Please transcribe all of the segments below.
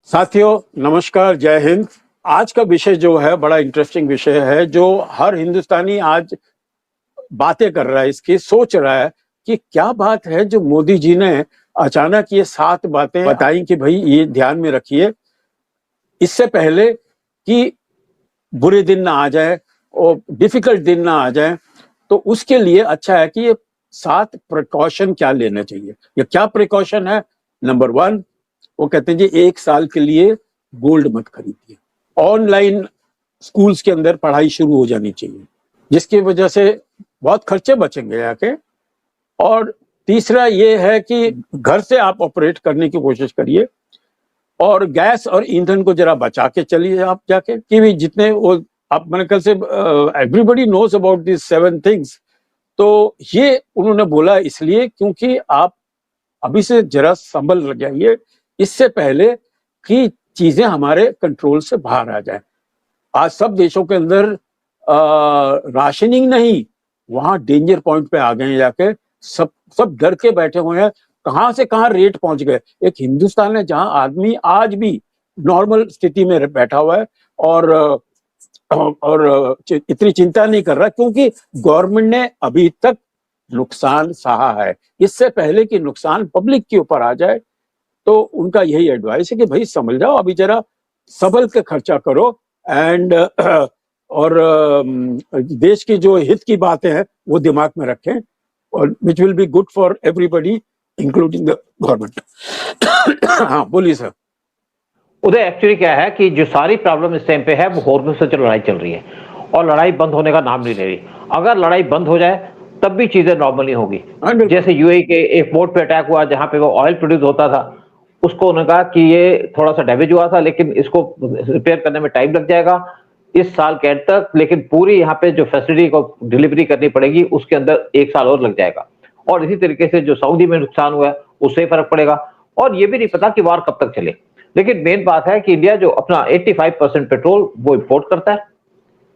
साथियों नमस्कार, जय हिंद। आज का विषय जो है बड़ा इंटरेस्टिंग विषय है, जो हर हिंदुस्तानी आज बातें कर रहा है, इसकी सोच रहा है कि क्या बात है जो मोदी जी ने अचानक ये 7 बातें बताई कि भाई ये ध्यान में रखिए, इससे पहले कि बुरे दिन ना आ जाए और डिफिकल्ट दिन ना आ जाए। तो उसके लिए अच्छा है कि ये 7 प्रिकॉशन क्या लेना चाहिए। ये क्या प्रिकॉशन है? नंबर 1, वो कहते हैं जी 1 साल के लिए गोल्ड मत खरीदिए। ऑनलाइन स्कूल्स के अंदर पढ़ाई शुरू हो जानी चाहिए, जिसकी वजह से बहुत खर्चे बचेंगे आके। और तीसरा ये है कि घर से आप ऑपरेट करने की कोशिश करिए और गैस और ईंधन को जरा बचा के चलिए आप जाके, कि भी जितने वो आप मेरे ख्याल से everybody knows about this 7 things. तो ये उन्होंने बोला इसलिए क्योंकि आप अभी से जरा संभल जाइए, इससे पहले कि चीजें हमारे कंट्रोल से बाहर आ जाए। आज सब देशों के अंदर राशनिंग नहीं, वहां डेंजर पॉइंट पे आ गए हैं जाके। सब सब डर के बैठे हुए हैं, कहां से कहां रेट पहुंच गए। एक हिंदुस्तान है जहां आदमी आज भी नॉर्मल स्थिति में बैठा हुआ है और इतनी चिंता नहीं कर रहा, क्योंकि गवर्नमेंट ने अभी तक नुकसान सहा है। इससे पहले कि नुकसान पब्लिक के ऊपर आ जाए, तो उनका यही एडवाइस है कि भाई समझ जाओ, अभी जरा संभल के खर्चा करो। एंड और देश की जो हित की बातें हैं वो दिमाग में रखें, और which will be good for everybody including the government. हाँ बोलिए सर। उधर एक्चुअली क्या है कि जो सारी प्रॉब्लम इस टाइम पे है वो हॉर्मुज से जो लड़ाई चल रही है और लड़ाई बंद होने का नाम नहीं ले रही। अगर लड़ाई बंद हो जाए तब भी चीजें नॉर्मली होगी। जैसे यूएई के एक पोर्ट पे अटैक हुआ जहां पे वो ऑयल प्रोड्यूस होता था, उसको उन्होंने कहा कि ये थोड़ा सा डैमेज हुआ था लेकिन इसको रिपेयर करने में टाइम लग जाएगा इस साल के एंड तक, लेकिन पूरी यहाँ पे जो फैसिलिटी को डिलीवरी करनी पड़ेगी उसके अंदर 1 साल और लग जाएगा। और इसी तरीके से जो सऊदी में नुकसान हुआ है उससे फर्क पड़ेगा। और ये भी नहीं पता कि वार कब तक चले। लेकिन मेन बात है कि इंडिया जो अपना 85% पेट्रोल वो इंपोर्ट करता है,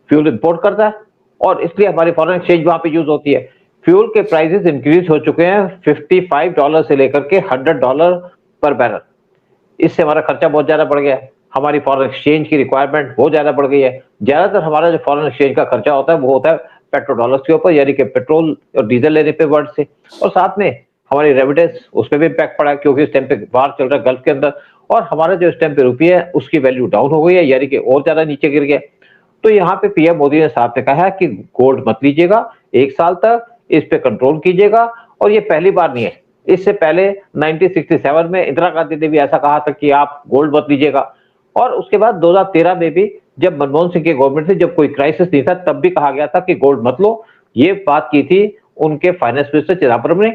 फ्यूल इंपोर्ट करता है, और इसलिए हमारी फॉरेन एक्सचेंज वहां पे यूज होती है। फ्यूल के प्राइसेस इंक्रीज हो चुके हैं $55 से लेकर के $100 पर बैरल। इससे हमारा खर्चा बहुत ज्यादा बढ़ गया है, हमारी फॉरेन एक्सचेंज की रिक्वायरमेंट बहुत ज्यादा बढ़ गई है। ज्यादातर हमारा जो फॉरेन एक्सचेंज का खर्चा होता है वो होता है पेट्रोल डॉलर्स के ऊपर, यानी कि पेट्रोल और डीजल लेने पे वर्ल्ड से। और साथ में हमारी रेमिटेंस उस पर भी इम्पैक्ट पड़ा है, क्योंकि इस टाइम पे वार चल रहा है गल्फ के अंदर, और हमारा जो इस टाइम पे रुपया है उसकी वैल्यू डाउन हो गई है, यानी कि और ज्यादा नीचे गिर गया। तो यहाँ पे पीएम मोदी ने साफ ने कहा है कि गोल्ड मत लीजिएगा 1 साल तक, इस पे कंट्रोल कीजिएगा। और ये पहली बार नहीं है, इससे पहले 1967 में इंदिरा गांधी ने भी ऐसा कहा था कि आप गोल्ड मत लीजिएगा। और उसके बाद 2013 में भी जब मनमोहन सिंह की गवर्नमेंट थी, जब कोई क्राइसिस नहीं था, तब भी कहा गया था कि गोल्ड मत लो। ये बात की थी उनके फाइनेंस मिनिस्टर चिदम्बरम ने।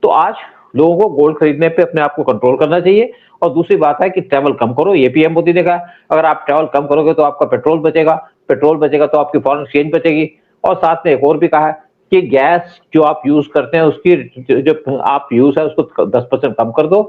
तो आज लोगों को गोल्ड खरीदने पे अपने आप को कंट्रोल करना चाहिए। और दूसरी बात है कि ट्रैवल कम करो, ये पीएम मोदी ने कहा। अगर आप ट्रैवल कम करोगे तो आपका पेट्रोल बचेगा, पेट्रोल बचेगा तो आपकी फॉरेन एक्सचेंज बचेगी। और साथ में एक और भी कहा है कि गैस जो आप यूज करते हैं उसकी जो आप यूज है उसको 10% कम कर दो,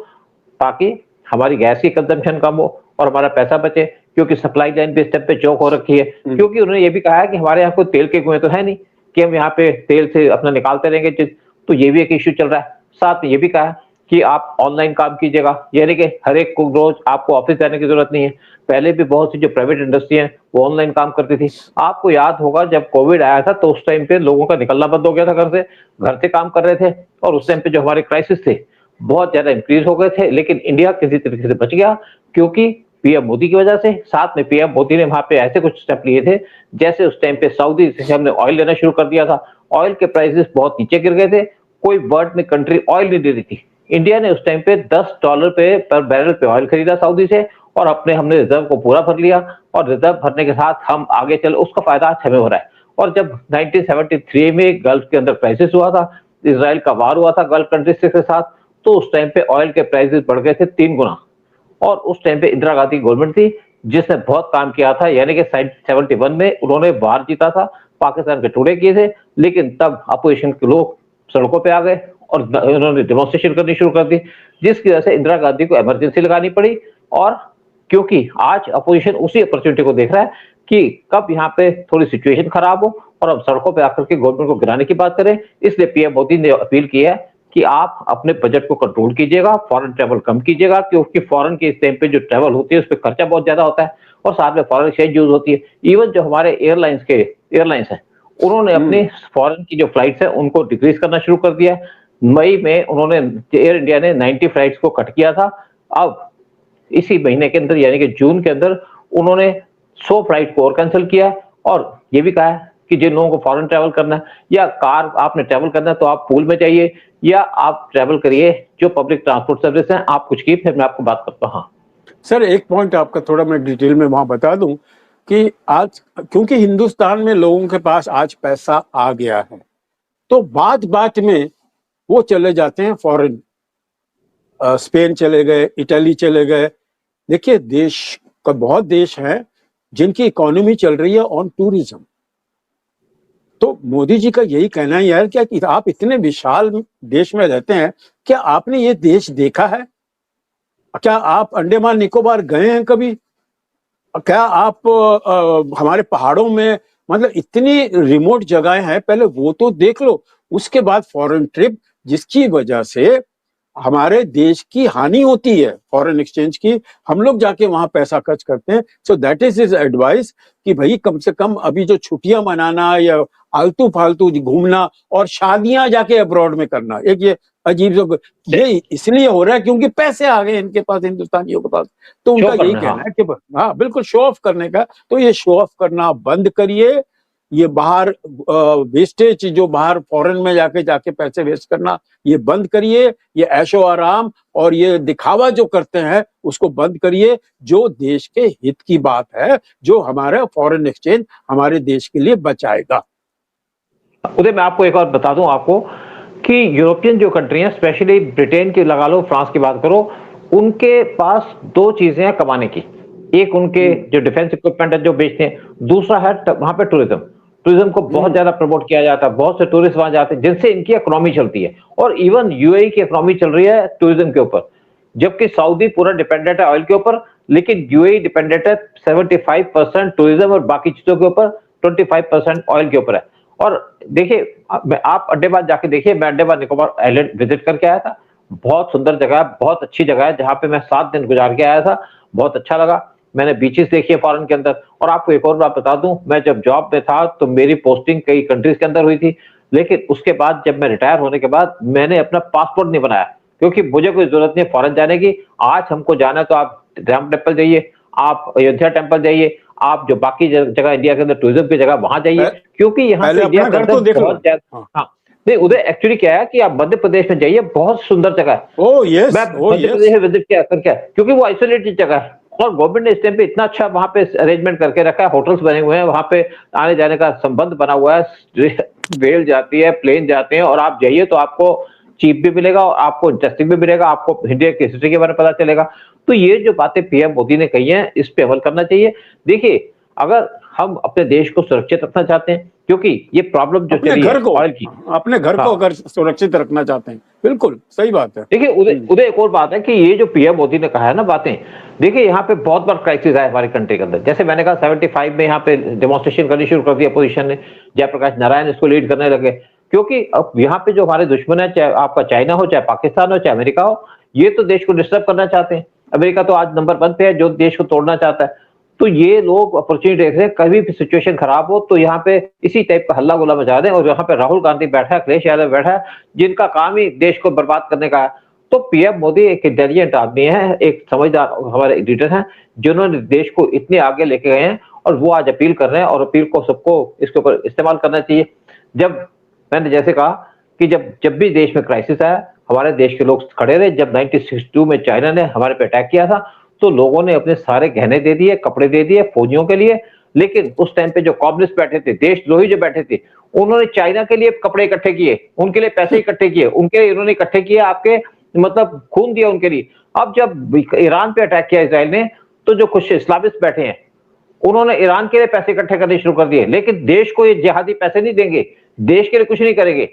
ताकि हमारी गैस की कंजम्पशन कम हो और हमारा पैसा बचे, क्योंकि सप्लाई लाइन भी स्टेप पे चौक हो रखी है। क्योंकि उन्होंने ये भी कहा है कि हमारे यहाँ कोई तेल के कुएं तो है नहीं कि हम यहाँ पे तेल से अपना निकालते रहेंगे, तो ये भी एक इश्यू चल रहा है। साथ में ये भी कहा है कि आप ऑनलाइन काम कीजिएगा, यानी कि हर एक को रोज आपको ऑफिस जाने की जरूरत नहीं है। पहले भी बहुत सी जो प्राइवेट इंडस्ट्री है वो ऑनलाइन काम करती थी। आपको याद होगा जब कोविड आया था तो उस टाइम पे लोगों का निकलना बंद हो गया था, घर से काम कर रहे थे, और उस टाइम पे जो हमारे क्राइसिस थे बहुत ज्यादा इंक्रीज हो गए थे। लेकिन इंडिया किसी तरीके से बच गया, क्योंकि पीएम मोदी की वजह से। साथ में पीएम मोदी ने वहां पे ऐसे कुछ स्टेप लिए थे, जैसे उस टाइम पे सऊदी से हमने ऑयल लेना शुरू कर दिया था, ऑयल के प्राइसेस बहुत नीचे गिर गए थे, कोई वर्ल्ड में कंट्री ऑयल नहीं दे रही थी। इंडिया ने उस टाइम पे $10 पे पर बैरल पे ऑयल खरीदा सऊदी से, और हमने रिजर्व को पूरा भर लिया, और रिजर्व भरने के साथ हम आगे चले, उसका फायदा आज हमें हो रहा है। और जब 1973 में गल्फ के अंदर क्राइसिस हुआ था, इसराइल का वार हुआ था गल्फ कंट्रीज के साथ, तो उस टाइम पे ऑयल के प्राइसेस बढ़ गए थे 3 गुना। और उस टाइम पे इंदिरा गांधी गवर्नमेंट थी जिसने बहुत काम किया था, यानी कि 71 में उन्होंने वार जीता था, पाकिस्तान के टुकड़े किए थे, लेकिन तब अपोजिशन के लोग सड़कों पे आ गए और उन्होंने डेमोन्स्ट्रेशन करनी शुरू कर दी, जिसकी वजह से इंदिरा गांधी को इमरजेंसी लगानी पड़ी। और क्योंकि आज अपोजिशन उसी अपॉर्चुनिटी को देख रहा है कि कब यहाँ पे थोड़ी सिचुएशन खराब हो और हम सड़कों पे आकर के गवर्नमेंट को गिराने की बात करें, इसलिए पीएम मोदी ने अपील की है कि आप अपने बजट को कंट्रोल कीजिएगा, फॉरेन ट्रैवल कम कीजिएगा, क्योंकि फॉरेन के इस टाइम पे जो ट्रैवल होती है उस पे खर्चा बहुत ज्यादा होता है और साथ में फॉरेन एक्सचेंज यूज होती है। इवन जो हमारे एयरलाइंस हैं, उन्होंने अपनी फॉरेन की जो फ्लाइट्स है उनको डिक्रीज करना शुरू कर दिया है। मई में उन्होंने एयर इंडिया ने 90 फ्लाइट्स को कट किया था। अब इसी महीने के अंदर यानी कि जून के अंदर उन्होंने 100 फ्लाइट को और कैंसिल किया और ये भी कहा है कि जिन लोगों को फॉरेन ट्रैवल करना है या कार आपने ट्रैवल करना है तो आप पूल में जाइए या आप ट्रैवल करिए जो पब्लिक ट्रांसपोर्ट सर्विस है, आप कुछ की फिर मैं आपको बात करता हूँ। हाँ सर, एक पॉइंट आपका थोड़ा मैं डिटेल में वहां बता दूं कि आज क्योंकि हिंदुस्तान में लोगों के पास आज पैसा आ गया है, तो बात बात में वो चले जाते हैं फॉरेन, स्पेन चले गए, इटली चले गए। देखिए, देश का बहुत देश है जिनकी इकोनॉमी चल रही है ऑन टूरिज्म। तो मोदी जी का यही कहना है यार, क्या कि आप इतने विशाल देश में रहते हैं, क्या आपने ये देश देखा है? क्या आप अंडमान निकोबार गए हैं कभी? क्या आप हमारे पहाड़ों में, मतलब इतनी रिमोट जगहें हैं, पहले वो तो देख लो, उसके बाद फॉरेन ट्रिप, जिसकी वजह से हमारे देश की हानि होती है फॉरेन एक्सचेंज की, हम लोग जाके वहां पैसा खर्च करते हैं। So that is his advice कि भाई कम से कम अभी जो छुट्टियां मनाना या आलतू फालतू घूमना और शादियां जाके अब्रॉड में करना, एक ये अजीब सा, ये इसलिए हो रहा है क्योंकि पैसे आ गए इनके पास, हिंदुस्तानियों के पास। तो उनका यही कहना है कि हाँ बिल्कुल शो ऑफ करने का, तो ये शो ऑफ करना बंद करिए। ये बाहर वेस्टेज, जो बाहर फॉरेन में जाके पैसे वेस्ट करना, ये बंद करिए। ये ऐशो आराम और ये दिखावा जो करते हैं उसको बंद करिए, जो देश के हित की बात है, जो हमारा फॉरेन एक्सचेंज हमारे देश के लिए बचाएगा। उदय, मैं आपको एक और बता दूं आपको कि यूरोपियन जो कंट्री हैं, स्पेशली ब्रिटेन की लगा लो, फ्रांस की बात करो, उनके पास दो चीजें हैं कमाने की। एक उनके जो डिफेंस इक्विपमेंट है जो बेचते हैं, दूसरा है वहां पे टूरिज्म को बहुत ज्यादा प्रमोट किया जाता है, बहुत से टूरिस्ट वहां जाते हैं जिनसे इनकी इकोनॉमी चलती है। और इवन यूएई की इकोनॉमी चल रही है टूरिज्म के ऊपर, जबकि सऊदी पूरा डिपेंडेंट है ऑयल के ऊपर, लेकिन यूएई डिपेंडेंट है 75% टूरिज्म और बाकी चीजों के ऊपर, 25% ऑयल के ऊपर है। और देखिए, आप अंडमान जाके देखिए, मैं अंडमान निकोबार आइलैंड विजिट करके आया था, बहुत सुंदर जगह है, बहुत अच्छी जगह है, जहां पे मैं 7 दिन गुजार के आया था, बहुत अच्छा लगा। मैंने बीचेस देखी है फॉरेन के अंदर। और आपको एक और बात बता दूं, मैं जब जॉब में था तो मेरी पोस्टिंग कई कंट्रीज के अंदर हुई थी, लेकिन उसके बाद जब मैं रिटायर होने के बाद मैंने अपना पासपोर्ट नहीं बनाया, क्योंकि मुझे कोई जरूरत नहीं है फॉरेन जाने की। आज हमको जाना है तो आप राम टेम्पल जाइए, आप अयोध्या टेम्पल जाइए, आप जो बाकी जगह इंडिया के अंदर टूरिज्म की जगह वहां जाइए, क्योंकि यहाँ पे इंडिया के अंदर बहुत ज्यादा। हाँ नहीं उदय, एक्चुअली क्या है कि आप मध्य प्रदेश में जाइए, बहुत सुंदर जगह है। मैं मध्य प्रदेश में विजिट किया करके, क्योंकि वो आइसोलेटेड जगह है और गवर्नमेंट ने इस टाइम पे इतना अच्छा वहां पे अरेंजमेंट करके रखा है, होटल्स बने हुए हैं, वहां पे आने जाने का संबंध बना हुआ है, रेल जाती है, प्लेन जाते हैं, और आप जाइए तो आपको चीप भी मिलेगा और आपको इंटरेस्टिंग भी मिलेगा, आपको इंडिया की हिस्ट्री के बारे में पता चलेगा। तो ये जो बातें पीएम मोदी ने कही हैं, इस पे अमल करना चाहिए। देखिए, अगर हम अपने देश को सुरक्षित रखना चाहते हैं, क्योंकि ये प्रॉब्लम जो चली है ऑयल की, अपने घर को अगर सुरक्षित रखना चाहते हैं, बिल्कुल सही बात है। देखिए उदय, एक और बात है कि ये जो पीएम मोदी ने कहा है ना बातें, देखिए यहाँ पे बहुत बार क्राइसिस आया हमारी कंट्री के अंदर। जैसे मैंने कहा 75 में यहाँ पे डेमोन्स्ट्रेशन करनी शुरू कर दिया अपोजिशन ने, जयप्रकाश नारायण इसको लीड करने लगे, क्योंकि अब यहाँ पे जो हमारे दुश्मन है, चाहे आपका चाइना हो, चाहे पाकिस्तान हो, चाहे अमेरिका हो, ये तो देश को डिस्टर्ब करना चाहते हैं। अमेरिका तो आज नंबर 1 पे है, जो देश को तोड़ना चाहता है। तो ये लोग अपॉर्चुनिटी देख रहे हैं, कभी भी सिचुएशन खराब हो तो यहाँ पे इसी टाइप का हल्ला गुल्ला मचा दें। और यहाँ पे राहुल गांधी बैठा है, अखिलेश यादव बैठा है, जिनका काम ही देश को बर्बाद करने का है। तो पीएम मोदी एक इंटेलिजेंट आदमी है, एक समझदार हमारे लीडर हैं, जिन्होंने देश को इतने आगे लेके गए हैं, और वो आज अपील कर रहे हैं, और अपील को सबको इसके ऊपर इस्तेमाल करना चाहिए। जब मैंने जैसे कहा कि जब भी देश में क्राइसिस आया, हमारे देश के लोग खड़े रहे। जब 1962 में चाइना ने हमारे पे अटैक किया था, तो लोगों ने अपने सारे गहने दे दिए, कपड़े दे दिए फौजियों के लिए। लेकिन उस टाइम पे जो कम्युनिस्ट बैठे थे, देशद्रोही जो बैठे थे, उन्होंने चाइना के लिए कपड़े इकट्ठे किए, उनके लिए पैसे इकट्ठे किए, उनके इन्होंने इकट्ठे किए, आपके मतलब खून दिया उनके लिए। अब जब ईरान पे अटैक किया इसराइल ने, तो जो कुछ इस्लामिस्ट बैठे हैं, उन्होंने ईरान के लिए पैसे इकट्ठे करने शुरू कर दिए। लेकिन देश को ये जिहादी पैसे नहीं देंगे, देश के लिए कुछ नहीं करेंगे।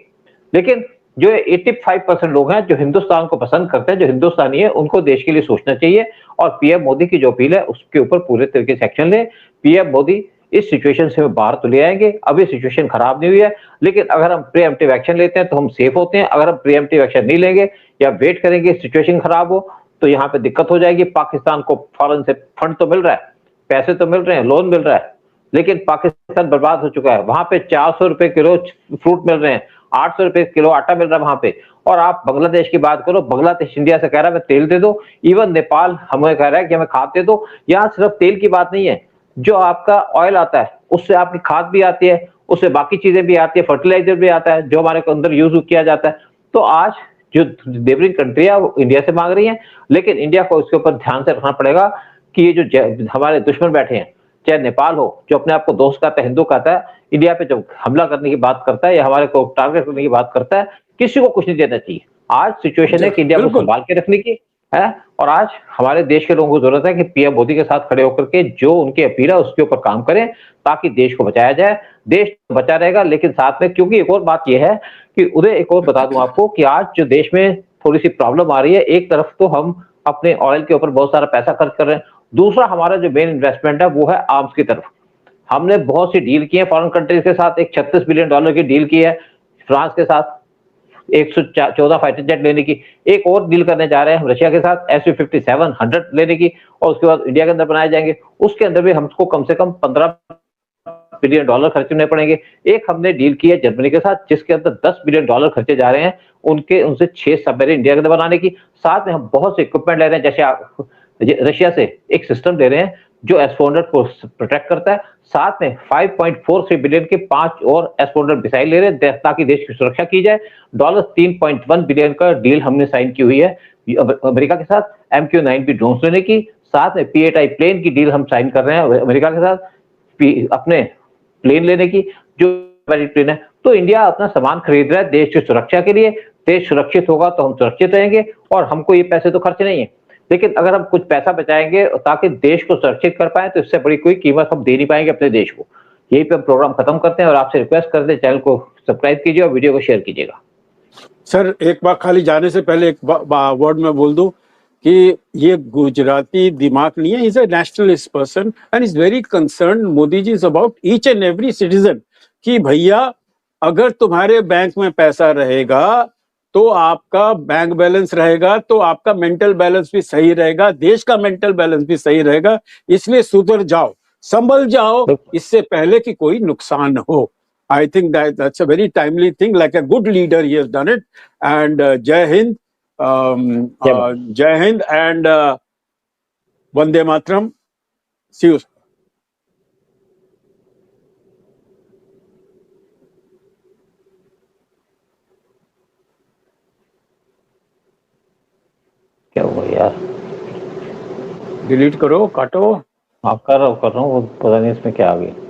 लेकिन जो 85% लोग हैं जो हिंदुस्तान को पसंद करते हैं, जो हिंदुस्तानी है, उनको देश के लिए सोचना चाहिए। और पीएम मोदी की जो अपील है उसके ऊपर पूरे तरीके से एक्शन ले। पीएम मोदी इस सिचुएशन से बाहर तो ले आएंगे। अभी सिचुएशन खराब नहीं हुई है, लेकिन अगर हम प्रीएम्प्टिव एक्शन लेते हैं तो हम सेफ होते हैं। अगर हम प्रीएम्प्टिव एक्शन नहीं लेंगे या वेट करेंगे सिचुएशन खराब हो, तो यहाँ पे दिक्कत हो जाएगी। पाकिस्तान को फॉरेन से फंड तो मिल रहा है, पैसे तो मिल रहे हैं, लोन मिल रहा है, लेकिन पाकिस्तान बर्बाद हो चुका है। वहां पे 400 रुपए किलो फ्रूट मिल रहे हैं, 800 रुपए किलो आटा मिल रहा है वहां पे। और आप बांग्लादेश की बात करो, बांग्लादेश इंडिया से कह रहा है मैं तेल दे दो, इवन नेपाल हमें कह रहा है कि हमें खाद दे दो। यहाँ सिर्फ तेल की बात नहीं है, जो आपका ऑयल आता है उससे आपकी खाद भी आती है, उससे बाकी चीजें भी आती है, फर्टिलाइजर भी आता है जो हमारे अंदर यूज किया जाता है। तो आज जो नेबरिंग कंट्री है वो इंडिया से मांग रही है, लेकिन इंडिया को इसके ऊपर ध्यान से रखना पड़ेगा कि ये जो हमारे दुश्मन बैठे हैं, चाहे नेपाल हो जो अपने आप को दोस्त कहता है, हिंदू कहता है, इंडिया पे जब हमला करने की बात करता है या हमारे को टारगेट करने की बात करता है, किसी को कुछ नहीं देना चाहिए। आज सिचुएशन है कि इंडिया को संभाल के रखने की है, और आज हमारे देश के लोगों को जरूरत है कि पीएम मोदी के साथ खड़े होकर के जो उनकी अपील है उसके ऊपर काम करें, ताकि देश को बचाया जाए। देश बचा रहेगा, लेकिन साथ में, क्योंकि एक और बात यह है कि उदय, एक और बता दूं आपको कि आज जो देश में थोड़ी सी प्रॉब्लम आ रही है, एक तरफ तो हम अपने ऑयल के ऊपर बहुत सारा पैसा खर्च कर रहे हैं, दूसरा हमारा जो मेन इन्वेस्टमेंट है वो है आर्म्स की तरफ। हमने बहुत सी डील की है फॉरेन कंट्रीज के साथ, एक $36 बिलियन की डील की है फ्रांस के साथ 114 फाइटर जेट लेने की, एक और डील करने जा रहे हैं हम रशिया के साथ Su-57 लेने की, और उसके बाद इंडिया के अंदर बनाए जाएंगे। उसके अंदर भी हमको कम से कम $15 बिलियन खर्चने पड़ेंगे। एक हमने डील की है जर्मनी के साथ जिसके अंदर $10 बिलियन खर्चे जा रहे हैं उनसे 6 सबमरीन इंडिया के अंदर बनाने की। साथ में हम बहुत से इक्विपमेंट ले रहे हैं, जैसे रशिया से एक सिस्टम ले रहे हैं जो S-400 को प्रोटेक्ट करता है। साथ में 5.43 बिलियन के 5 और S-400 मिसाइल ले रहे हैं ताकि देश की सुरक्षा की जाए। $3.1 बिलियन का डील हमने साइन की हुई है अमेरिका के साथ MQ-9 भी ड्रोन लेने की। साथ में P-8I प्लेन की डील हम साइन कर रहे हैं अमेरिका के साथ, अपने प्लेन लेने की जो प्लेन है। तो इंडिया अपना सामान खरीद रहा है देश की सुरक्षा के लिए। देश सुरक्षित होगा तो हम सुरक्षित रहेंगे, और हमको ये पैसे तो खर्च नहीं है, लेकिन अगर हम कुछ पैसा बचाएंगे ताकि देश को सुरक्षित कर पाए तो इससे बड़ी कोई कीमत हम दे नहीं पाएंगे अपने देश को। यही पे हम प्रोग्राम खत्म करते हैं और आपसे रिक्वेस्ट करते हैं चैनल को सब्सक्राइब कीजिए और वीडियो को शेयर कीजिएगा। सर, एक बार खाली जाने से पहले एक वर्ड में बोल दूं कि ये गुजराती दिमाग नहीं है, is a nationalist person and is very concern Modi ji is about each and every citizen, कि भैया अगर तुम्हारे बैंक में पैसा रहेगा तो आपका बैंक बैलेंस रहेगा, तो आपका मेंटल बैलेंस भी सही रहेगा, देश का मेंटल बैलेंस भी सही रहेगा। इसलिए सुधर जाओ, संभल जाओ, इससे पहले कि कोई नुकसान हो। I think that's a very timely thing. Like a good leader, he has done it. And Jai Hind, Jai Hind, and Vande Mataram. See you. क्या हुआ यार? डिलीट करो, काटो। आप कर रहा हूँ, वो पता नहीं इसमें क्या आ गया।